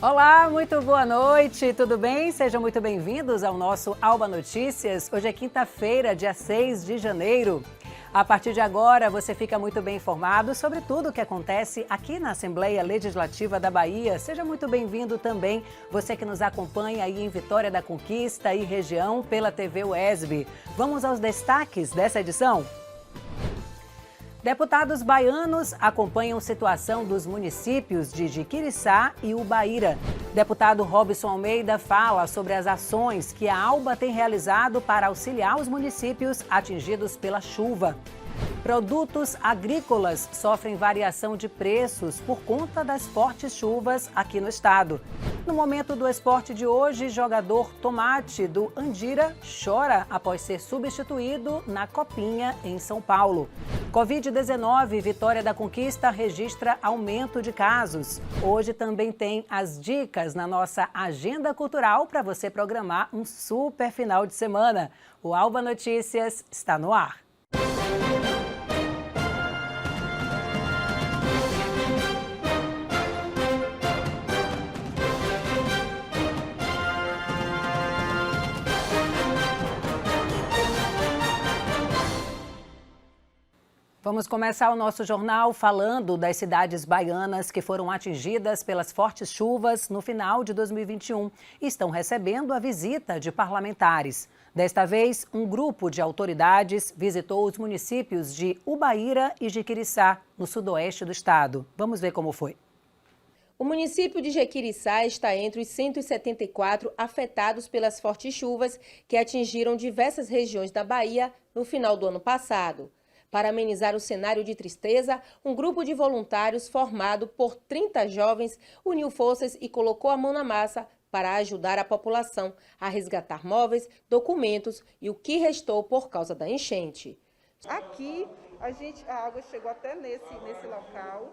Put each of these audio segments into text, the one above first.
Olá, muito boa noite, tudo bem? Sejam muito bem-vindos ao nosso Alba Notícias. Hoje é quinta-feira, dia 6 de janeiro. A partir de agora, você fica muito bem informado sobre tudo o que acontece aqui na Assembleia Legislativa da Bahia. Seja muito bem-vindo também, você que nos acompanha aí em Vitória da Conquista e região pela TV UESB. Vamos aos destaques dessa edição? Deputados baianos acompanham situação dos municípios de Jiquiriçá e Ubaíra. Deputado Robson Almeida fala sobre as ações que a ALBA tem realizado para auxiliar os municípios atingidos pela chuva. Produtos agrícolas sofrem variação de preços por conta das fortes chuvas aqui no estado. No momento do esporte de hoje, jogador Tomate do Andira chora após ser substituído na Copinha em São Paulo. Covid-19, Vitória da Conquista registra aumento de casos. Hoje também tem as dicas na nossa agenda cultural para você programar um super final de semana. O Alba Notícias está no ar. Vamos começar o nosso jornal falando das cidades baianas que foram atingidas pelas fortes chuvas no final de 2021 e estão recebendo a visita de parlamentares. Desta vez, um grupo de autoridades visitou os municípios de Ubaíra e Jiquiriçá, no sudoeste do estado. Vamos ver como foi. O município de Jiquiriçá está entre os 174 afetados pelas fortes chuvas que atingiram diversas regiões da Bahia no final do ano passado. Para amenizar o cenário de tristeza, um grupo de voluntários formado por 30 jovens uniu forças e colocou a mão na massa para ajudar a população a resgatar móveis, documentos e o que restou por causa da enchente. Aqui a água chegou até nesse local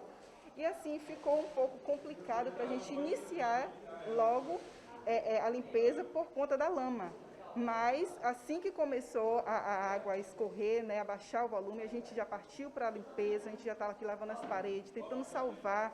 e assim ficou um pouco complicado para a gente iniciar logo a limpeza por conta da lama. Mas assim que começou a água a escorrer, né, a baixar o volume, a gente já partiu para a limpeza, a gente já estava aqui lavando as paredes, tentando salvar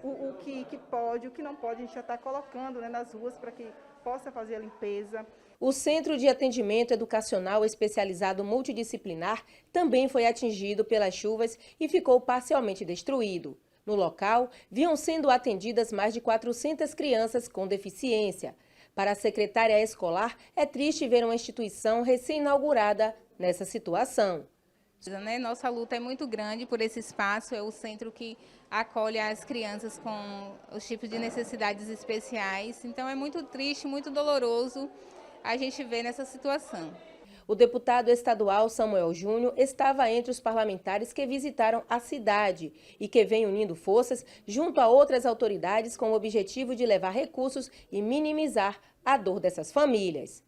o que pode, o que não pode, a gente já está colocando, né, nas ruas para que possa fazer a limpeza. O Centro de Atendimento Educacional Especializado Multidisciplinar também foi atingido pelas chuvas e ficou parcialmente destruído. No local, vinham sendo atendidas mais de 400 crianças com deficiência. Para a secretária escolar, é triste ver uma instituição recém-inaugurada nessa situação. Nossa luta é muito grande por esse espaço, é o centro que acolhe as crianças com os tipos de necessidades especiais. Então é muito triste, muito doloroso a gente ver nessa situação. O deputado estadual Samuel Júnior estava entre os parlamentares que visitaram a cidade e que vem unindo forças junto a outras autoridades com o objetivo de levar recursos e minimizar a dor dessas famílias.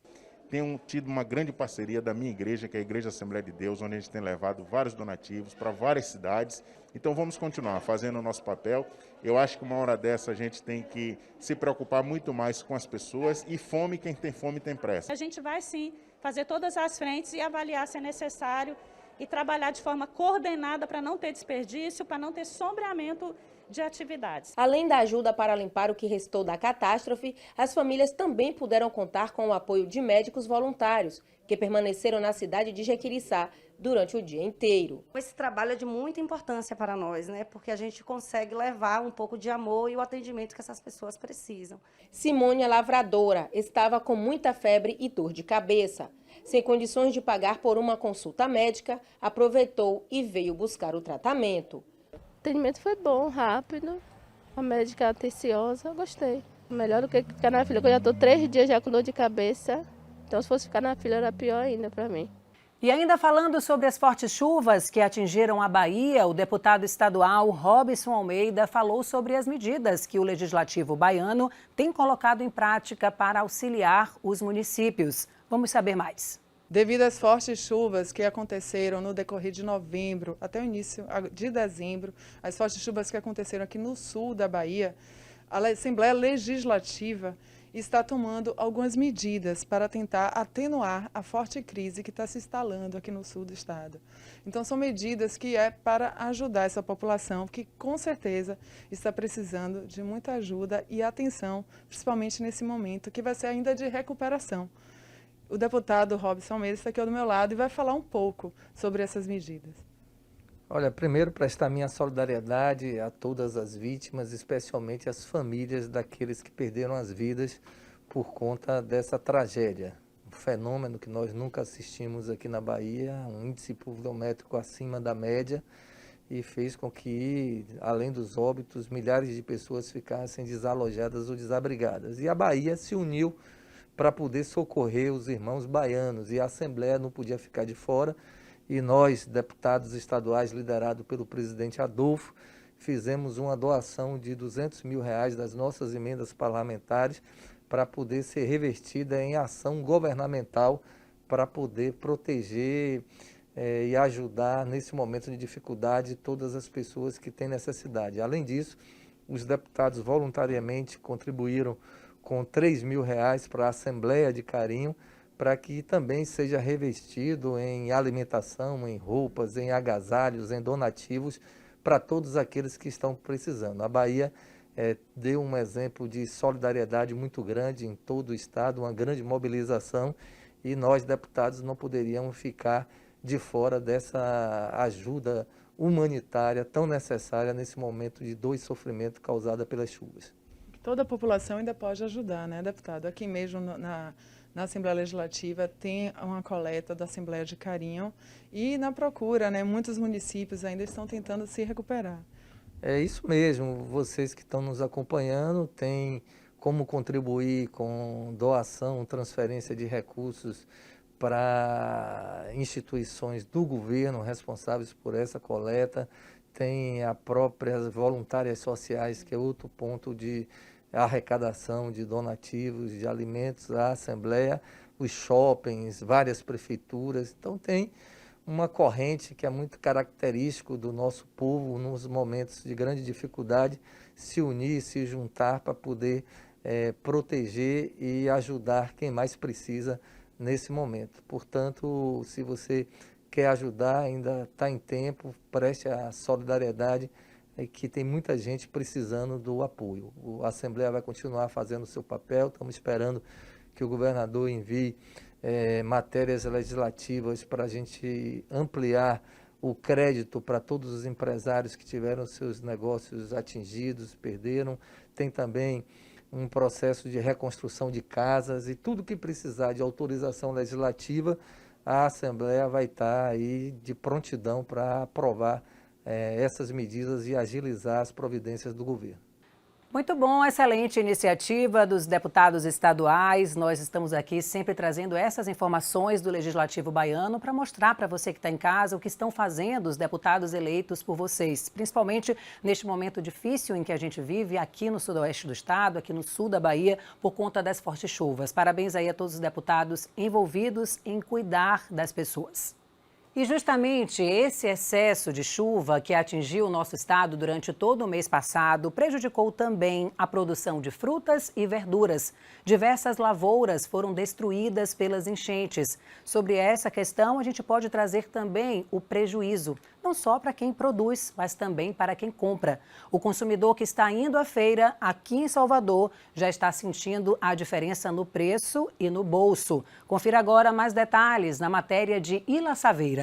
Tenho tido uma grande parceria da minha igreja, que é a Igreja Assembleia de Deus, onde a gente tem levado vários donativos para várias cidades. Então vamos continuar fazendo o nosso papel. Eu acho que uma hora dessa a gente tem que se preocupar muito mais com as pessoas e fome, quem tem fome tem pressa. A gente vai sim fazer todas as frentes e avaliar se é necessário e trabalhar de forma coordenada para não ter desperdício, para não ter sombreamento de atividades. Além da ajuda para limpar o que restou da catástrofe, as famílias também puderam contar com o apoio de médicos voluntários, que permaneceram na cidade de Jiquiriçá durante o dia inteiro. Esse trabalho é de muita importância para nós, né? Porque a gente consegue levar um pouco de amor e o atendimento que essas pessoas precisam. Simone, a lavradora, estava com muita febre e dor de cabeça. Sem condições de pagar por uma consulta médica, aproveitou e veio buscar o tratamento. O atendimento foi bom, rápido, a médica atenciosa, eu gostei. Melhor do que ficar na fila, porque eu já estou 3 dias já com dor de cabeça, então se fosse ficar na fila era pior ainda para mim. E ainda falando sobre as fortes chuvas que atingiram a Bahia, o deputado estadual Robson Almeida falou sobre as medidas que o Legislativo baiano tem colocado em prática para auxiliar os municípios. Vamos saber mais. Devido às fortes chuvas que aconteceram no decorrer de novembro até o início de dezembro, as fortes chuvas que aconteceram aqui no sul da Bahia, a Assembleia Legislativa está tomando algumas medidas para tentar atenuar a forte crise que está se instalando aqui no sul do estado. Então, são medidas que é para ajudar essa população que, com certeza, está precisando de muita ajuda e atenção, principalmente nesse momento, que vai ser ainda de recuperação. O deputado Robson Almeida está aqui do meu lado e vai falar um pouco sobre essas medidas. Olha, primeiro prestar minha solidariedade a todas as vítimas, especialmente as famílias daqueles que perderam as vidas por conta dessa tragédia. Um fenômeno que nós nunca assistimos aqui na Bahia, um índice pluviométrico acima da média, e fez com que, além dos óbitos, milhares de pessoas ficassem desalojadas ou desabrigadas. E a Bahia se uniu para poder socorrer os irmãos baianos, e a Assembleia não podia ficar de fora. E nós, deputados estaduais, liderados pelo presidente Adolfo, fizemos uma doação de R$200 mil das nossas emendas parlamentares para poder ser revertida em ação governamental para poder proteger e ajudar nesse momento de dificuldade todas as pessoas que têm necessidade. Além disso, os deputados voluntariamente contribuíram com R$3 mil para a Assembleia de Carinho, para que também seja revestido em alimentação, em roupas, em agasalhos, em donativos para todos aqueles que estão precisando. A Bahia deu um exemplo de solidariedade muito grande em todo o estado, uma grande mobilização, e nós, deputados, não poderíamos ficar de fora dessa ajuda humanitária tão necessária nesse momento de dor e sofrimento causada pelas chuvas. Toda a população ainda pode ajudar, né, deputado? Aqui mesmo na Assembleia Legislativa tem uma coleta da Assembleia de Carinho e na procura, né, muitos municípios ainda estão tentando se recuperar. É isso mesmo, vocês que estão nos acompanhando têm como contribuir com doação, transferência de recursos para instituições do governo responsáveis por essa coleta, tem as próprias voluntárias sociais, que é outro ponto de arrecadação de donativos, de alimentos à Assembleia, os shoppings, várias prefeituras. Então tem uma corrente que é muito característico do nosso povo nos momentos de grande dificuldade, se unir, se juntar para poder proteger e ajudar quem mais precisa nesse momento. Portanto, se você quer ajudar, ainda está em tempo, preste a solidariedade, que tem muita gente precisando do apoio. A Assembleia vai continuar fazendo o seu papel, estamos esperando que o governador envie matérias legislativas para a gente ampliar o crédito para todos os empresários que tiveram seus negócios atingidos, perderam. Tem também um processo de reconstrução de casas, e tudo que precisar de autorização legislativa, a Assembleia vai estar aí de prontidão para aprovar essas medidas e agilizar as providências do governo. Muito bom, excelente iniciativa dos deputados estaduais. Nós estamos aqui sempre trazendo essas informações do Legislativo baiano para mostrar para você que está em casa o que estão fazendo os deputados eleitos por vocês, principalmente neste momento difícil em que a gente vive aqui no sudoeste do estado, aqui no sul da Bahia, por conta das fortes chuvas. Parabéns aí a todos os deputados envolvidos em cuidar das pessoas. E justamente esse excesso de chuva que atingiu o nosso estado durante todo o mês passado prejudicou também a produção de frutas e verduras. Diversas lavouras foram destruídas pelas enchentes. Sobre essa questão, a gente pode trazer também o prejuízo, não só para quem produz, mas também para quem compra. O consumidor que está indo à feira aqui em Salvador já está sentindo a diferença no preço e no bolso. Confira agora mais detalhes na matéria de Ila Saveira.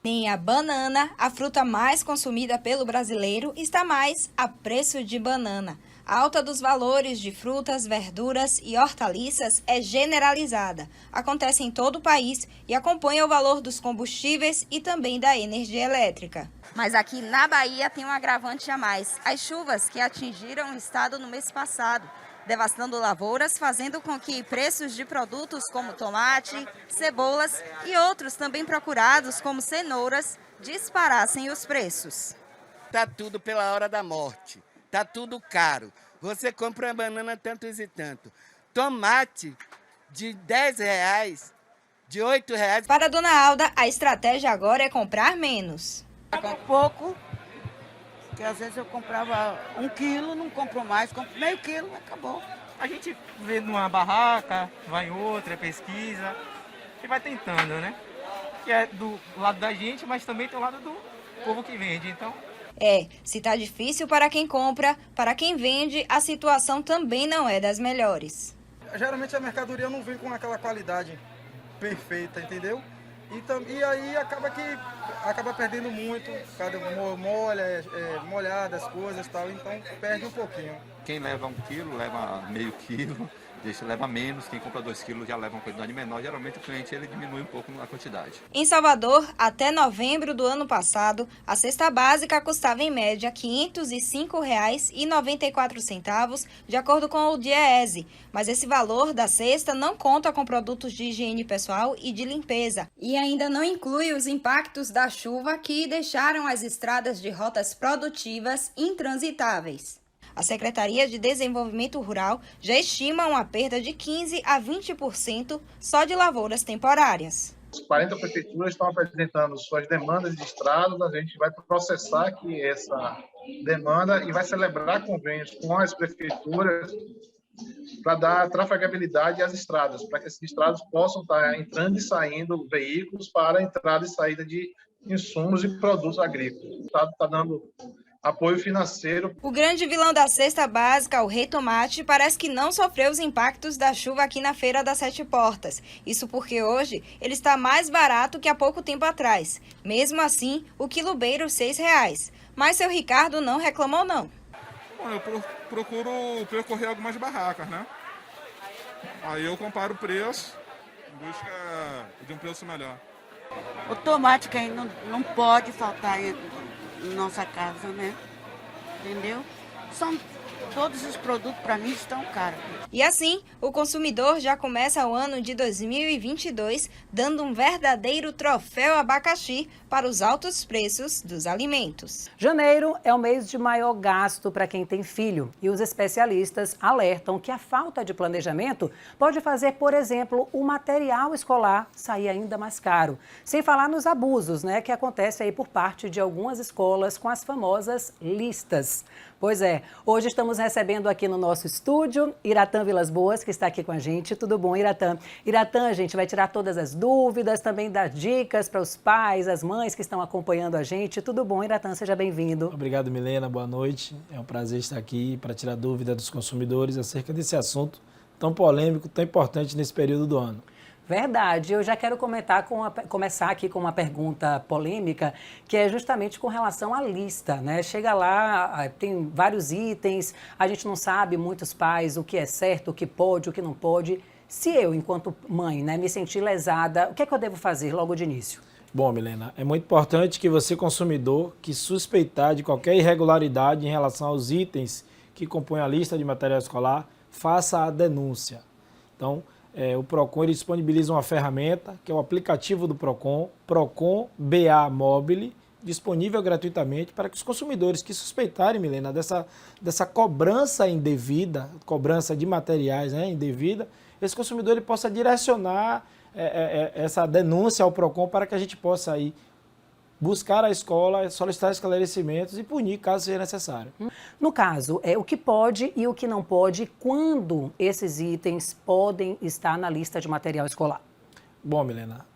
Sim, a banana, a fruta mais consumida pelo brasileiro, está mais a preço de banana. A alta dos valores de frutas, verduras e hortaliças é generalizada. Acontece em todo o país e acompanha o valor dos combustíveis e também da energia elétrica. Mas aqui na Bahia tem um agravante a mais: as chuvas que atingiram o estado no mês passado, devastando lavouras, fazendo com que preços de produtos como tomate, cebolas e outros também procurados, como cenouras, disparassem os preços. Tá tudo pela hora da morte, tá tudo caro. Você compra uma banana tantos e tanto. Tomate de R$10, de R$8. Para a dona Alda, a estratégia agora é comprar menos. Pouco, porque às vezes eu comprava 1 quilo, não compro mais, compro meio quilo, acabou. A gente vê numa barraca, vai em outra, pesquisa e vai tentando, né? Que é do lado da gente, mas também tem o lado do povo que vende, então... Se tá difícil para quem compra, para quem vende, a situação também não é das melhores. Geralmente a mercadoria não vem com aquela qualidade perfeita, entendeu? E aí acaba perdendo muito, cada molhada as coisas e tal, então perde um pouquinho. Quem leva 1 quilo, leva meio quilo, leva menos, quem compra 2 quilos já leva uma quantidade menor, geralmente o cliente ele diminui um pouco a quantidade. Em Salvador, até novembro do ano passado, a cesta básica custava em média R$ 505,94, de acordo com o DIEESE, mas esse valor da cesta não conta com produtos de higiene pessoal e de limpeza. E ainda não inclui os impactos da chuva que deixaram as estradas de rotas produtivas intransitáveis. A Secretaria de Desenvolvimento Rural já estima uma perda de 15% a 20% só de lavouras temporárias. As 40 prefeituras estão apresentando suas demandas de estradas, a gente vai processar aqui essa demanda e vai celebrar convênios com as prefeituras para dar trafegabilidade às estradas, para que essas estradas possam estar entrando e saindo veículos para entrada e saída de insumos e produtos agrícolas. O Estado está dando apoio financeiro. O grande vilão da cesta básica, o Rei Tomate, parece que não sofreu os impactos da chuva aqui na Feira das 7 Portas. Isso porque hoje ele está mais barato que há pouco tempo atrás. Mesmo assim, o quilobeiro R$ 6. Mas seu Ricardo não reclamou, não. Bom, eu procuro percorrer algumas barracas, né? Aí eu comparo o preço em busca de um preço melhor. O tomate que aí não pode faltar em nossa casa, né? Entendeu? Todos os produtos para mim estão caros. E assim, o consumidor já começa o ano de 2022 dando um verdadeiro troféu abacaxi para os altos preços dos alimentos. Janeiro é o mês de maior gasto para quem tem filho e os especialistas alertam que a falta de planejamento pode fazer, por exemplo, o material escolar sair ainda mais caro. Sem falar nos abusos, né, que acontecem aí por parte de algumas escolas com as famosas listas. Pois é, hoje estamos recebendo aqui no nosso estúdio Iratã Vilas Boas, que está aqui com a gente. Tudo bom, Iratã? Iratã, a gente vai tirar todas as dúvidas, também dar dicas para os pais, as mães que estão acompanhando a gente. Tudo bom, Iratã? Seja bem-vindo. Obrigado, Milena. Boa noite. É um prazer estar aqui para tirar dúvida dos consumidores acerca desse assunto tão polêmico, tão importante nesse período do ano. Verdade. Eu já quero começar aqui com uma pergunta polêmica, que é justamente com relação à lista, né? Chega lá, tem vários itens, a gente não sabe, muitos pais, o que é certo, o que pode, o que não pode. Se eu, enquanto mãe, né, me sentir lesada, o que é que eu devo fazer logo de início? Bom, Milena, é muito importante que você, consumidor, que suspeitar de qualquer irregularidade em relação aos itens que compõem a lista de material escolar, faça a denúncia. Então, o PROCON ele disponibiliza uma ferramenta, que é o aplicativo do PROCON, PROCON BA Mobile, disponível gratuitamente para que os consumidores que suspeitarem, Milena, dessa cobrança indevida, cobrança de materiais, né, indevida, esse consumidor ele possa direcionar essa denúncia ao PROCON para que a gente possa aí buscar a escola, solicitar esclarecimentos e punir caso seja necessário. No caso, o que pode e o que não pode, quando esses itens podem estar na lista de material escolar? Bom, Milena,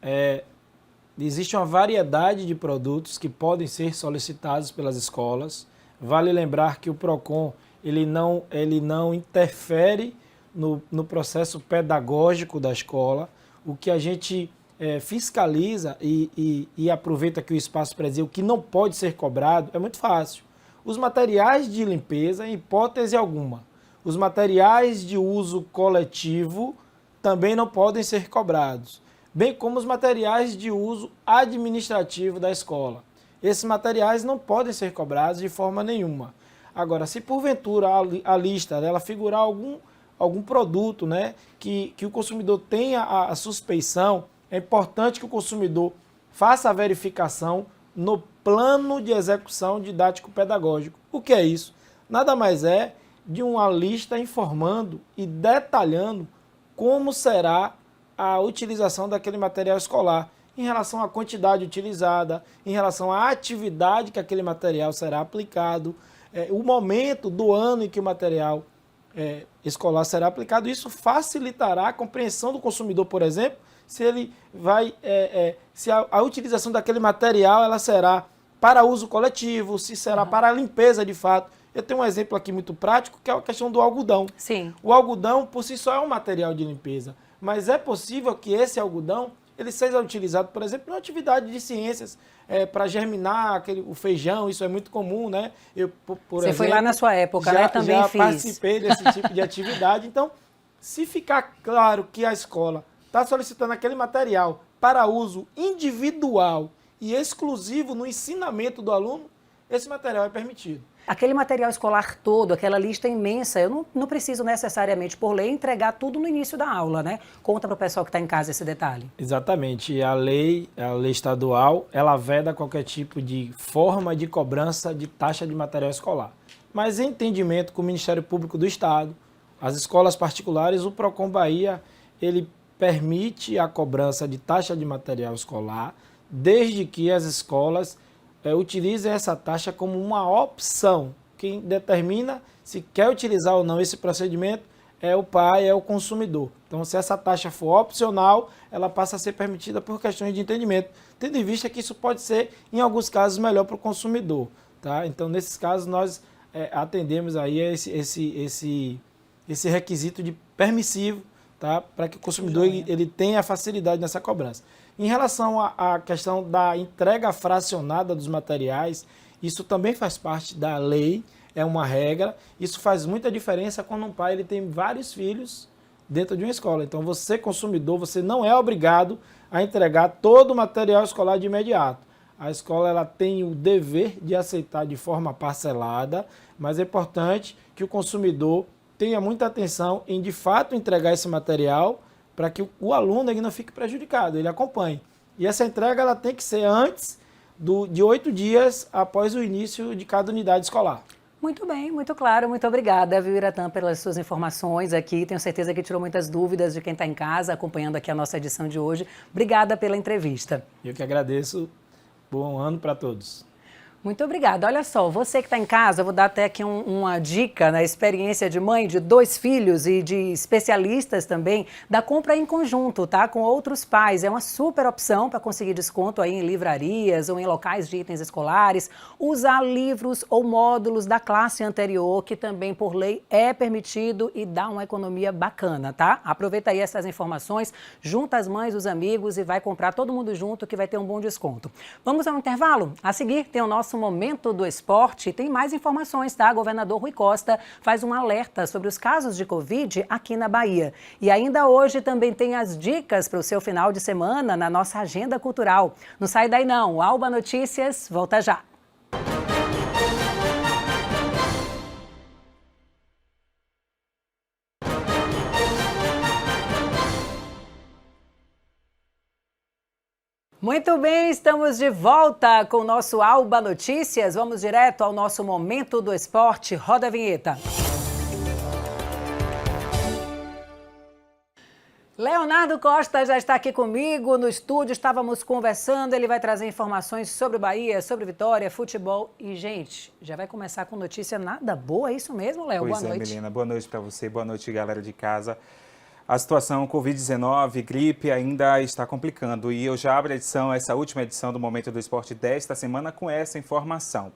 existe uma variedade de produtos que podem ser solicitados pelas escolas. Vale lembrar que o PROCON ele não interfere no processo pedagógico da escola. O que a gente fiscaliza e aproveita aqui o espaço para dizer o que não pode ser cobrado é muito fácil. Os materiais de limpeza, em hipótese alguma. Os materiais de uso coletivo também não podem ser cobrados, bem como os materiais de uso administrativo da escola. Esses materiais não podem ser cobrados de forma nenhuma. Agora, se porventura a lista dela figurar algum produto, né, que o consumidor tenha a suspeição, é importante que o consumidor faça a verificação no plano de execução didático-pedagógico. O que é isso? Nada mais é de uma lista informando e detalhando como será a utilização daquele material escolar, em relação à quantidade utilizada, em relação à atividade que aquele material será aplicado, o momento do ano em que o material escolar será aplicado. Isso facilitará a compreensão do consumidor, por exemplo, se ele vai, se a utilização daquele material ela será para uso coletivo, se será para a limpeza de fato. Eu tenho um exemplo aqui muito prático, que é a questão do algodão. Sim. O algodão, por si só, é um material de limpeza, mas é possível que esse algodão ele seja utilizado, por exemplo, em uma atividade de ciências, para germinar o feijão, isso é muito comum, né? Eu, Você foi lá na sua época, né? Também já fiz. Participei desse tipo de atividade. Então, se ficar claro que a escola está solicitando aquele material para uso individual e exclusivo no ensinamento do aluno, esse material é permitido. Aquele material escolar todo, aquela lista imensa, eu não preciso necessariamente, por lei, entregar tudo no início da aula, né? Conta para o pessoal que está em casa esse detalhe. Exatamente. A lei estadual, ela veda qualquer tipo de forma de cobrança de taxa de material escolar. Mas em entendimento com o Ministério Público do Estado, as escolas particulares, o Procon Bahia, ele permite a cobrança de taxa de material escolar, desde que as escolas utilizem essa taxa como uma opção. Quem determina se quer utilizar ou não esse procedimento é o pai, é o consumidor. Então, se essa taxa for opcional, ela passa a ser permitida por questões de entendimento, tendo em vista que isso pode ser, em alguns casos, melhor para o consumidor. Tá? Então, nesses casos, nós atendemos aí esse requisito de permissivo, tá? Para que o consumidor ele tenha facilidade nessa cobrança. Em relação à questão da entrega fracionada dos materiais, isso também faz parte da lei, é uma regra. Isso faz muita diferença quando um pai ele tem vários filhos dentro de uma escola. Então, você, consumidor, você não é obrigado a entregar todo o material escolar de imediato. A escola ela tem o dever de aceitar de forma parcelada, mas é importante que o consumidor tenha muita atenção em, de fato, entregar esse material para que o aluno ele não fique prejudicado, ele acompanhe. E essa entrega ela tem que ser antes de 8 dias após o início de cada unidade escolar. Muito bem, muito claro. Muito obrigada, viu, Iratã, pelas suas informações aqui. Tenho certeza que tirou muitas dúvidas de quem está em casa, acompanhando aqui a nossa edição de hoje. Obrigada pela entrevista. Eu que agradeço. Bom ano para todos. Muito obrigada. Olha só, você que está em casa, eu vou dar até aqui uma dica na experiência de mãe de 2 filhos e de especialistas também da compra em conjunto, tá? Com outros pais. É uma super opção para conseguir desconto aí em livrarias ou em locais de itens escolares. Usar livros ou módulos da classe anterior, que também por lei é permitido e dá uma economia bacana, tá? Aproveita aí essas informações, junta as mães, os amigos e vai comprar todo mundo junto que vai ter um bom desconto. Vamos ao intervalo? A seguir tem o nosso Momento do Esporte. Tem mais informações, tá? Governador Rui Costa faz um alerta sobre os casos de Covid aqui na Bahia. E ainda hoje também tem as dicas para o seu final de semana na nossa agenda cultural. Não sai daí não. Alba Notícias volta já. Muito bem, estamos de volta com o nosso Alba Notícias. Vamos direto ao nosso Momento do Esporte. Roda a vinheta. Leonardo Costa já está aqui comigo no estúdio. Estávamos conversando, ele vai trazer informações sobre o Bahia, sobre Vitória, futebol. E, gente, já vai começar com notícia nada boa, é isso mesmo, Léo? Boa noite. Milena. Boa noite para você, boa noite, galera de casa. A situação Covid-19, gripe, ainda está complicando e eu já abro essa última edição do Momento do Esporte desta semana com essa informação.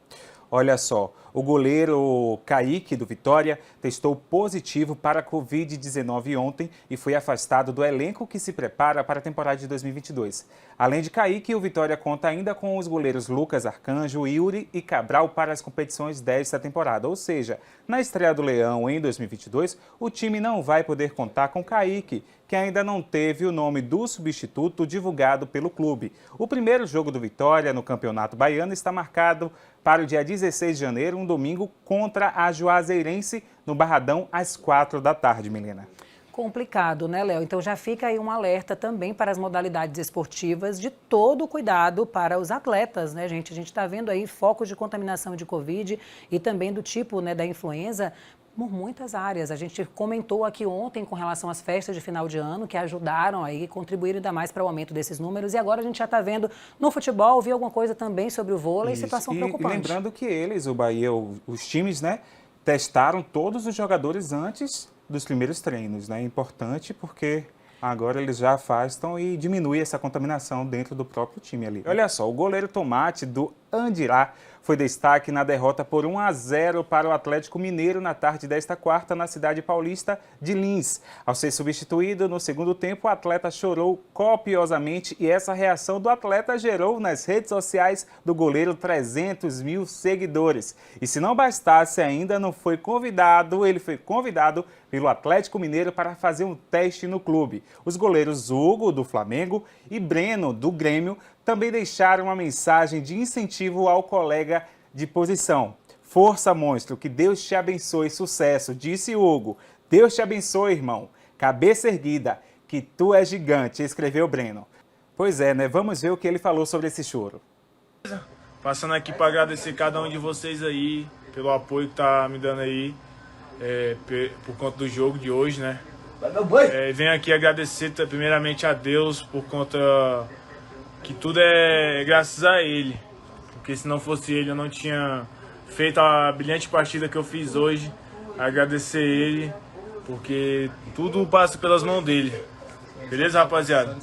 Olha só, o goleiro Kaique do Vitória testou positivo para a Covid-19 ontem e foi afastado do elenco que se prepara para a temporada de 2022. Além de Kaique, o Vitória conta ainda com os goleiros Lucas Arcanjo, Yuri e Cabral para as competições desta temporada. Ou seja, na estreia do Leão em 2022, o time não vai poder contar com Kaique, que ainda não teve o nome do substituto divulgado pelo clube. O primeiro jogo do Vitória no Campeonato Baiano está marcado para o dia 16 de janeiro, um domingo, contra a Juazeirense, no Barradão, às 4 da tarde, Milena. Complicado, né, Léo? Então já fica aí um alerta também para as modalidades esportivas de todo o cuidado para os atletas, né, gente? A gente está vendo aí focos de contaminação de Covid e também do tipo, né, da influenza por muitas áreas. A gente comentou aqui ontem com relação às festas de final de ano que ajudaram aí, contribuíram ainda mais para o aumento desses números. E agora a gente já está vendo no futebol, vi alguma coisa também sobre o vôlei, situação preocupante. E lembrando que o Bahia, os times, né, testaram todos os jogadores antes dos primeiros treinos, né? É importante porque agora eles já afastam e diminui essa contaminação dentro do próprio time ali. Olha só, o goleiro Tomate do Andirá foi destaque na derrota por 1-0 para o Atlético Mineiro na tarde desta quarta na cidade paulista de Lins. Ao ser substituído no segundo tempo, o atleta chorou copiosamente e essa reação do atleta gerou nas redes sociais do goleiro 300 mil seguidores. E se não bastasse ainda, ele foi convidado pelo Atlético Mineiro para fazer um teste no clube. Os goleiros Hugo, do Flamengo, e Breno, do Grêmio, também deixaram uma mensagem de incentivo ao colega de posição. Força, monstro, que Deus te abençoe, sucesso, disse Hugo. Deus te abençoe, irmão. Cabeça erguida, que tu és gigante, escreveu Breno. Pois é, né? Vamos ver o que ele falou sobre esse choro. Passando aqui para agradecer cada um de vocês aí, pelo apoio que tá me dando aí, por conta do jogo de hoje, né? Venho aqui agradecer primeiramente a Deus por conta que tudo é graças a Ele, porque se não fosse Ele eu não tinha feito a brilhante partida que eu fiz hoje. Agradecer Ele, porque tudo passa pelas mãos dele, beleza, rapaziada?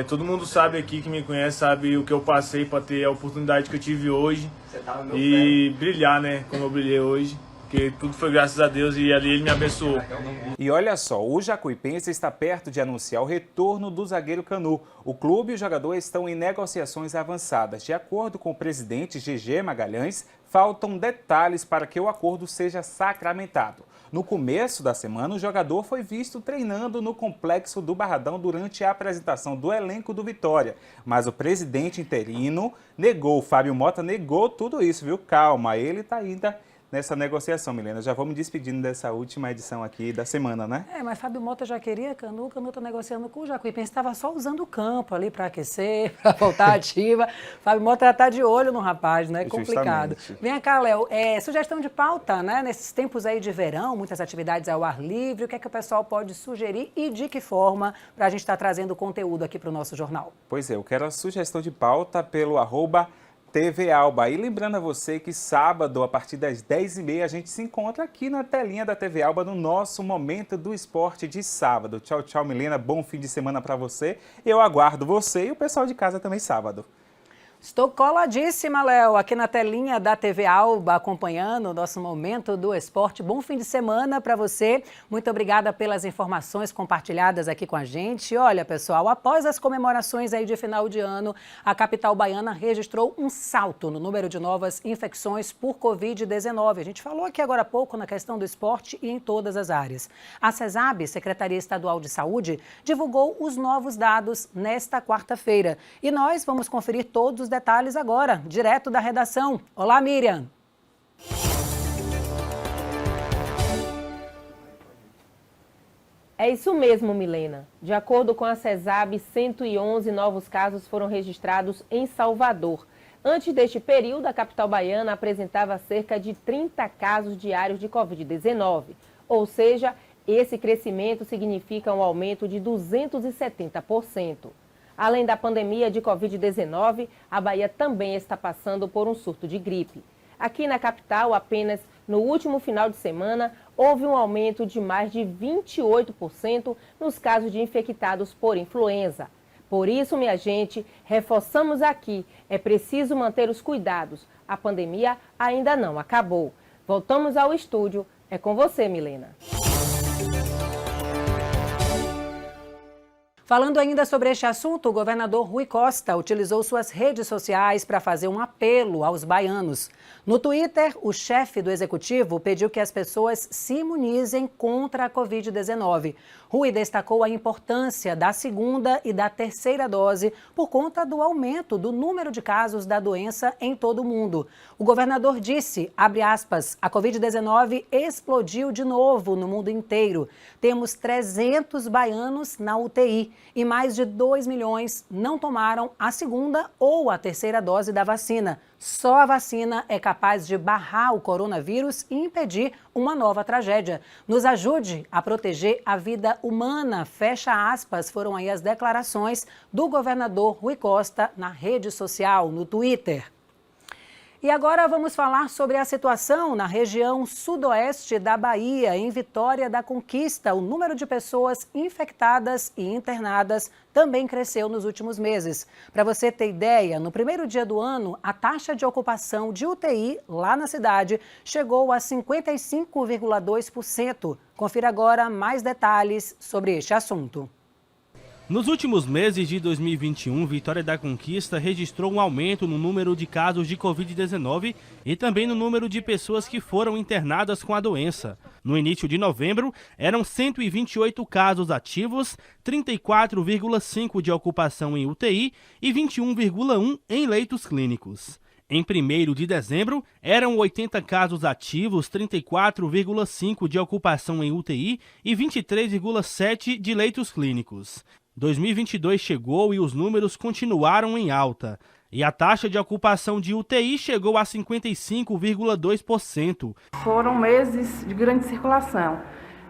Todo mundo sabe aqui que me conhece, sabe o que eu passei para ter a oportunidade que eu tive hoje e brilhar, né, como eu brilhei hoje. Porque tudo foi graças a Deus e ali Ele me abençoou. E olha só, o Jacuipense está perto de anunciar o retorno do zagueiro Canu. O clube e o jogador estão em negociações avançadas. De acordo com o presidente GG Magalhães, faltam detalhes para que o acordo seja sacramentado. No começo da semana, o jogador foi visto treinando no complexo do Barradão durante a apresentação do elenco do Vitória. Mas o presidente interino negou, o Fábio Mota negou tudo isso, viu? Calma, ele está ainda nessa negociação, Milena. Já vamos despedindo dessa última edição aqui da semana, né? Mas Fábio Mota já queria Canu, o Canu está negociando com o Jacuipense, estava só usando o campo ali para aquecer, para voltar ativa. Fábio Mota já está de olho no rapaz, né? Complicado. Justamente. Vem cá, Léo, sugestão de pauta, né? Nesses tempos aí de verão, muitas atividades ao ar livre, o que é que o pessoal pode sugerir e de que forma para a gente estar trazendo conteúdo aqui para o nosso jornal? Pois é, eu quero a sugestão de pauta pelo @TV Alba. E lembrando a você que sábado, a partir das 10h30, a gente se encontra aqui na telinha da TV Alba no nosso Momento do Esporte de sábado. Tchau, tchau, Milena. Bom fim de semana para você. Eu aguardo você e o pessoal de casa também sábado. Estou coladíssima, Léo, aqui na telinha da TV Alba, acompanhando o nosso Momento do Esporte. Bom fim de semana para você. Muito obrigada pelas informações compartilhadas aqui com a gente. Olha, pessoal, após as comemorações aí de final de ano, a capital baiana registrou um salto no número de novas infecções por Covid-19. A gente falou aqui agora há pouco na questão do esporte e em todas as áreas. A CESAB, Secretaria Estadual de Saúde, divulgou os novos dados nesta quarta-feira. E nós vamos conferir todos os detalhes agora, direto da redação. Olá, Miriam. É isso mesmo, Milena. De acordo com a CESAB, 111 novos casos foram registrados em Salvador. Antes deste período, a capital baiana apresentava cerca de 30 casos diários de Covid-19. Ou seja, esse crescimento significa um aumento de 270%. Além da pandemia de Covid-19, a Bahia também está passando por um surto de gripe. Aqui na capital, apenas no último final de semana, houve um aumento de mais de 28% nos casos de infectados por influenza. Por isso, minha gente, reforçamos aqui, é preciso manter os cuidados. A pandemia ainda não acabou. Voltamos ao estúdio. É com você, Milena. Falando ainda sobre este assunto, o governador Rui Costa utilizou suas redes sociais para fazer um apelo aos baianos. No Twitter, o chefe do executivo pediu que as pessoas se imunizem contra a Covid-19. Rui destacou a importância da segunda e da terceira dose por conta do aumento do número de casos da doença em todo o mundo. O governador disse, abre aspas, a Covid-19 explodiu de novo no mundo inteiro. Temos 300 baianos na UTI. E mais de 2 milhões não tomaram a segunda ou a terceira dose da vacina. Só a vacina é capaz de barrar o coronavírus e impedir uma nova tragédia. Nos ajude a proteger a vida humana. Fecha aspas, foram aí as declarações do governador Rui Costa na rede social, no Twitter. E agora vamos falar sobre a situação na região sudoeste da Bahia, em Vitória da Conquista. O número de pessoas infectadas e internadas também cresceu nos últimos meses. Para você ter ideia, no primeiro dia do ano, a taxa de ocupação de UTI lá na cidade chegou a 55,2%. Confira agora mais detalhes sobre este assunto. Nos últimos meses de 2021, Vitória da Conquista registrou um aumento no número de casos de Covid-19 e também no número de pessoas que foram internadas com a doença. No início de novembro, eram 128 casos ativos, 34,5% de ocupação em UTI e 21,1% em leitos clínicos. Em 1º de dezembro, eram 80 casos ativos, 34,5% de ocupação em UTI e 23,7% de leitos clínicos. 2022 chegou e os números continuaram em alta. E a taxa de ocupação de UTI chegou a 55,2%. Foram meses de grande circulação.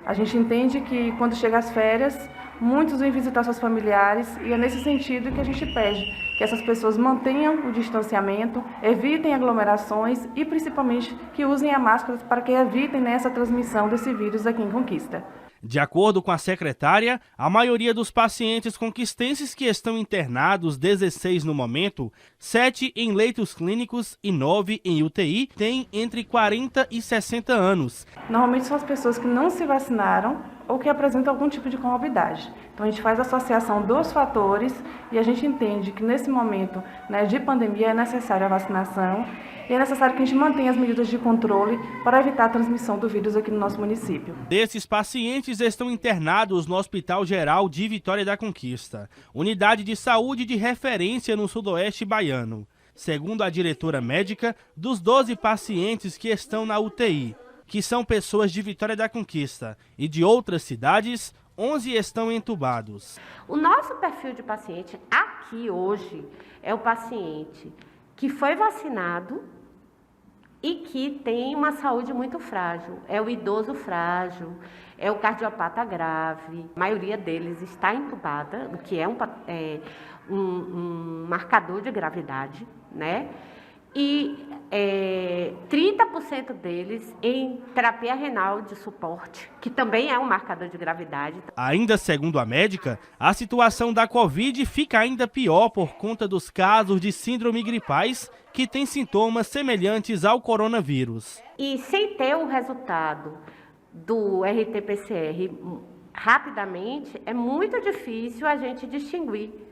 A gente entende que quando chega as férias, muitos vêm visitar seus familiares e é nesse sentido que a gente pede que essas pessoas mantenham o distanciamento, evitem aglomerações e principalmente que usem a máscara para que evitem essa transmissão desse vírus aqui em Conquista. De acordo com a secretária, a maioria dos pacientes conquistenses que estão internados, 16 no momento, 7 em leitos clínicos e 9 em UTI, têm entre 40 e 60 anos. Normalmente são as pessoas que não se vacinaram ou que apresentam algum tipo de comorbidade. Então a gente faz a associação dos fatores e a gente entende que nesse momento, né, de pandemia é necessária a vacinação e é necessário que a gente mantenha as medidas de controle para evitar a transmissão do vírus aqui no nosso município. Desses pacientes estão internados no Hospital Geral de Vitória da Conquista, unidade de saúde de referência no sudoeste baiano. Segundo a diretora médica, dos 12 pacientes que estão na UTI, que são pessoas de Vitória da Conquista e de outras cidades, 11 estão entubados. O nosso perfil de paciente aqui hoje é o paciente que foi vacinado e que tem uma saúde muito frágil. É o idoso frágil, é o cardiopata grave. A maioria deles está entubada, o que é um marcador de gravidade, né? E 30% deles em terapia renal de suporte, que também é um marcador de gravidade. Ainda segundo a médica, a situação da Covid fica ainda pior por conta dos casos de síndrome gripais que têm sintomas semelhantes ao coronavírus. E sem ter o resultado do RT-PCR rapidamente, é muito difícil a gente distinguir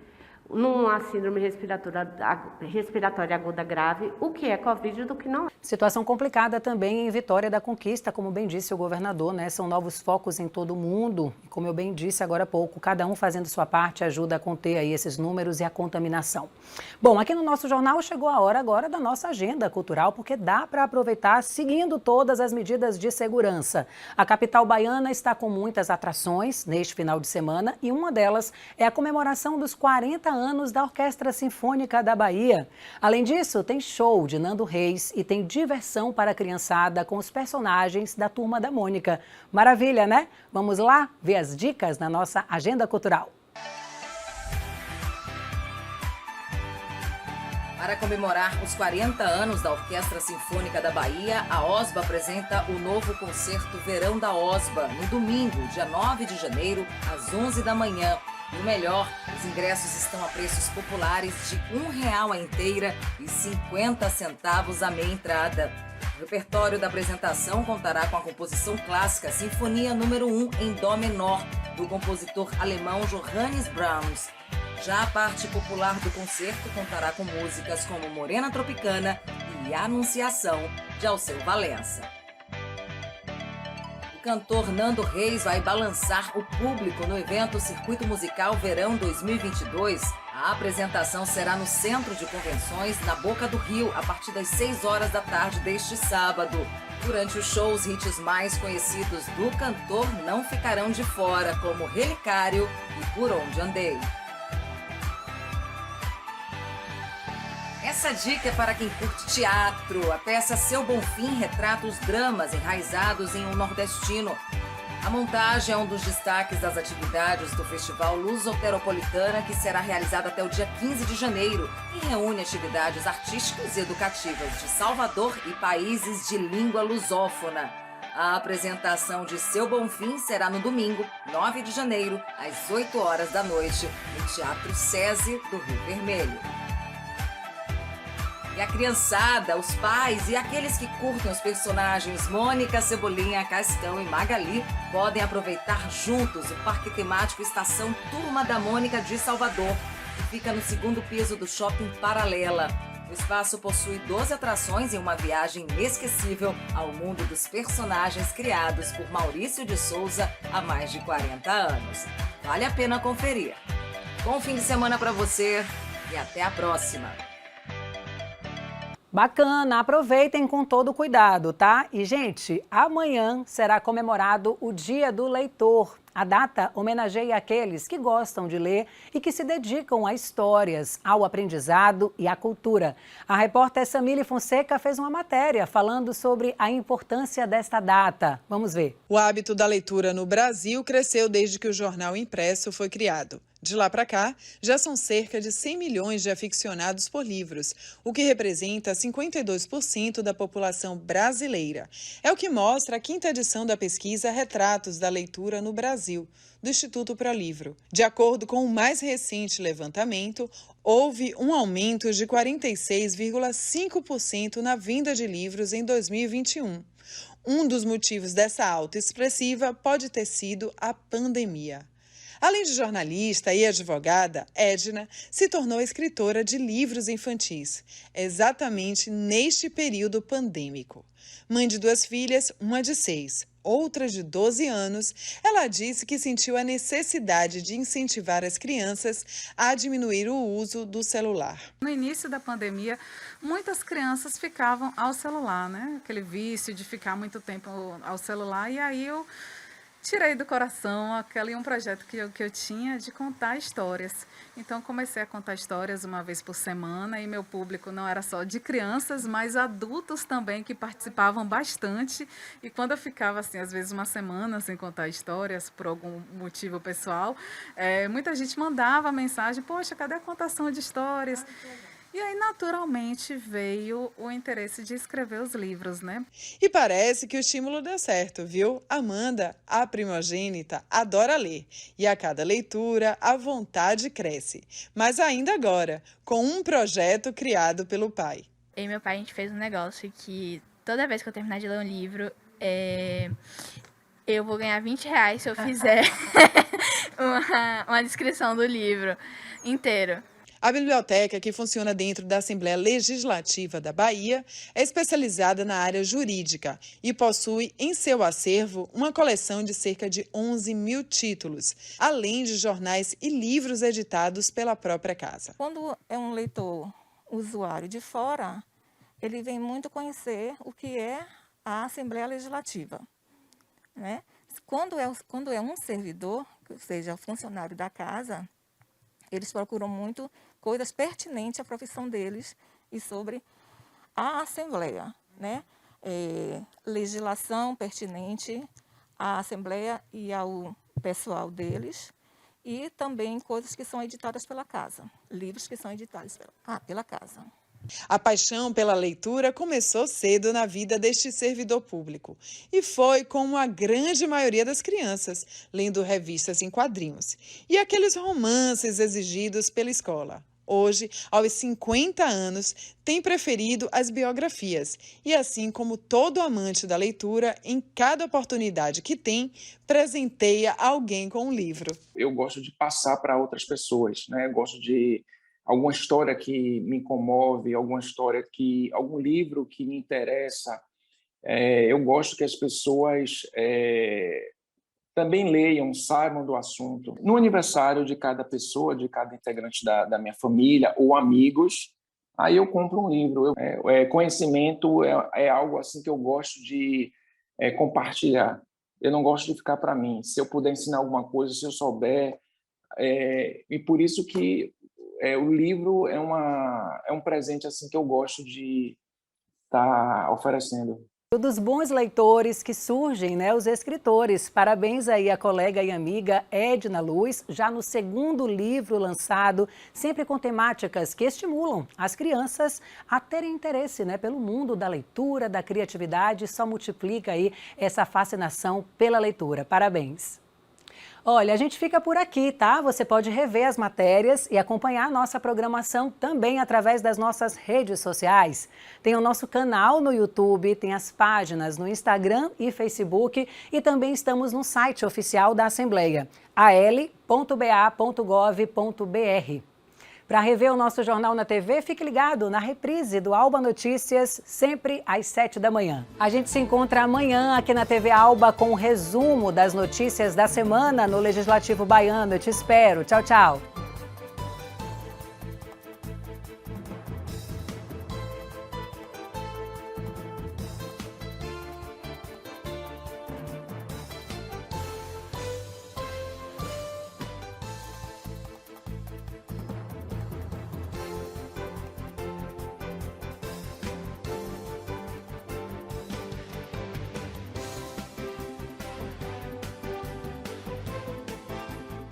numa síndrome respiratória aguda grave, o que é Covid do que não é. Situação complicada também em Vitória da Conquista, como bem disse o governador, né? São novos focos em todo o mundo. Como eu bem disse agora há pouco, cada um fazendo sua parte ajuda a conter aí esses números e a contaminação. Bom, aqui no nosso jornal chegou a hora agora da nossa agenda cultural, porque dá para aproveitar seguindo todas as medidas de segurança. A capital baiana está com muitas atrações neste final de semana e uma delas é a comemoração dos 40 anos da Orquestra Sinfônica da Bahia. Além disso, tem show de Nando Reis e tem diversão para a criançada com os personagens da Turma da Mônica. Maravilha, né? Vamos lá ver as dicas na nossa agenda cultural. Para comemorar os 40 anos da Orquestra Sinfônica da Bahia, a OSBA apresenta o novo concerto Verão da OSBA, no domingo, dia 9 de janeiro, às 11 da manhã. E o melhor, os ingressos estão a preços populares de R$1 a inteira e 50 centavos a meia entrada. O repertório da apresentação contará com a composição clássica Sinfonia número 1 em Dó menor, do compositor alemão Johannes Brahms. Já a parte popular do concerto contará com músicas como Morena Tropicana e Anunciação, de Alceu Valença. O cantor Nando Reis vai balançar o público no evento Circuito Musical Verão 2022. A apresentação será no Centro de Convenções, na Boca do Rio, a partir das 6 horas da tarde deste sábado. Durante o show, os hits mais conhecidos do cantor não ficarão de fora, como Relicário e Por Onde Andei. Essa dica é para quem curte teatro. A peça Seu Bonfim retrata os dramas enraizados em um nordestino. A montagem é um dos destaques das atividades do Festival Lusoteropolitana, que será realizado até o dia 15 de janeiro e reúne atividades artísticas e educativas de Salvador e países de língua lusófona. A apresentação de Seu Bonfim será no domingo, 9 de janeiro, às 8 horas da noite, no Teatro SESI do Rio Vermelho. E a criançada, os pais e aqueles que curtem os personagens Mônica, Cebolinha, Cascão e Magali podem aproveitar juntos o Parque Temático Estação Turma da Mônica de Salvador, que fica no 2º piso do Shopping Paralela. O espaço possui 12 atrações e uma viagem inesquecível ao mundo dos personagens criados por Maurício de Souza há mais de 40 anos. Vale a pena conferir. Bom fim de semana para você e até a próxima! Bacana, aproveitem com todo cuidado, tá? E, gente, amanhã será comemorado o Dia do Leitor. A data homenageia aqueles que gostam de ler e que se dedicam a histórias, ao aprendizado e à cultura. A repórter Samile Fonseca fez uma matéria falando sobre a importância desta data. Vamos ver. O hábito da leitura no Brasil cresceu desde que o jornal impresso foi criado. De lá para cá, já são cerca de 100 milhões de aficionados por livros, o que representa 52% da população brasileira. É o que mostra a 5ª edição da pesquisa Retratos da Leitura no Brasil, do Instituto ProLivro. De acordo com o mais recente levantamento, houve um aumento de 46,5% na venda de livros em 2021. Um dos motivos dessa alta expressiva pode ter sido a pandemia. Além de jornalista e advogada, Edna se tornou escritora de livros infantis, exatamente neste período pandêmico. Mãe de 2 filhas, uma de 6, outra de 12 anos, ela disse que sentiu a necessidade de incentivar as crianças a diminuir o uso do celular. No início da pandemia, muitas crianças ficavam ao celular, né? Aquele vício de ficar muito tempo ao celular, e aí eu tirei do coração um projeto que eu tinha de contar histórias. Então, comecei a contar histórias uma vez por semana e meu público não era só de crianças, mas adultos também que participavam bastante. E quando eu ficava, assim, às vezes uma semana sem contar histórias, por algum motivo pessoal, muita gente mandava mensagem: poxa, cadê a contação de histórias? E aí, naturalmente, veio o interesse de escrever os livros, né? E parece que o estímulo deu certo, viu? Amanda, a primogênita, adora ler. E a cada leitura, a vontade cresce. Mas ainda agora, com um projeto criado pelo pai. Eu e meu pai, a gente fez um negócio que toda vez que eu terminar de ler um livro, eu vou ganhar R$20 se eu fizer uma descrição do livro inteiro. A biblioteca, que funciona dentro da Assembleia Legislativa da Bahia, é especializada na área jurídica e possui em seu acervo uma coleção de cerca de 11 mil títulos, além de jornais e livros editados pela própria casa. Quando é um leitor usuário de fora, ele vem muito conhecer o que é a Assembleia Legislativa, né? Quando é um servidor, ou seja, funcionário da casa, eles procuram muito coisas pertinentes à profissão deles e sobre a Assembleia, né? Legislação pertinente à Assembleia e ao pessoal deles, e também coisas que são editadas pela casa, livros que são editados pela casa. A paixão pela leitura começou cedo na vida deste servidor público e foi como a grande maioria das crianças, lendo revistas em quadrinhos e aqueles romances exigidos pela escola. Hoje, aos 50 anos, tem preferido as biografias e, assim como todo amante da leitura, em cada oportunidade que tem, presenteia alguém com um livro. Eu gosto de passar para outras pessoas, né? Eu gosto de alguma história que me comove, algum livro que me interessa. Eu gosto que as pessoas também leiam, saibam do assunto. No aniversário de cada pessoa, de cada integrante da minha família ou amigos, aí eu compro um livro. Conhecimento é algo assim que eu gosto de compartilhar. Eu não gosto de ficar para mim. Se eu puder ensinar alguma coisa, se eu souber. E por isso que o livro é um presente assim que eu gosto de estar oferecendo. certo. Dos bons leitores que surgem, né, os escritores. Parabéns aí à colega e amiga Edna Luz, já no segundo livro lançado, sempre com temáticas que estimulam as crianças a terem interesse, né, pelo mundo da leitura, da criatividade, só multiplica aí essa fascinação pela leitura. Parabéns. Olha, a gente fica por aqui, tá? Você pode rever as matérias e acompanhar a nossa programação também através das nossas redes sociais. Tem o nosso canal no YouTube, tem as páginas no Instagram e Facebook e também estamos no site oficial da Assembleia, al.ba.gov.br. Para rever o nosso jornal na TV, fique ligado na reprise do Alba Notícias, sempre às 7 da manhã. A gente se encontra amanhã aqui na TV Alba com um resumo das notícias da semana no Legislativo Baiano. Eu te espero. Tchau, tchau.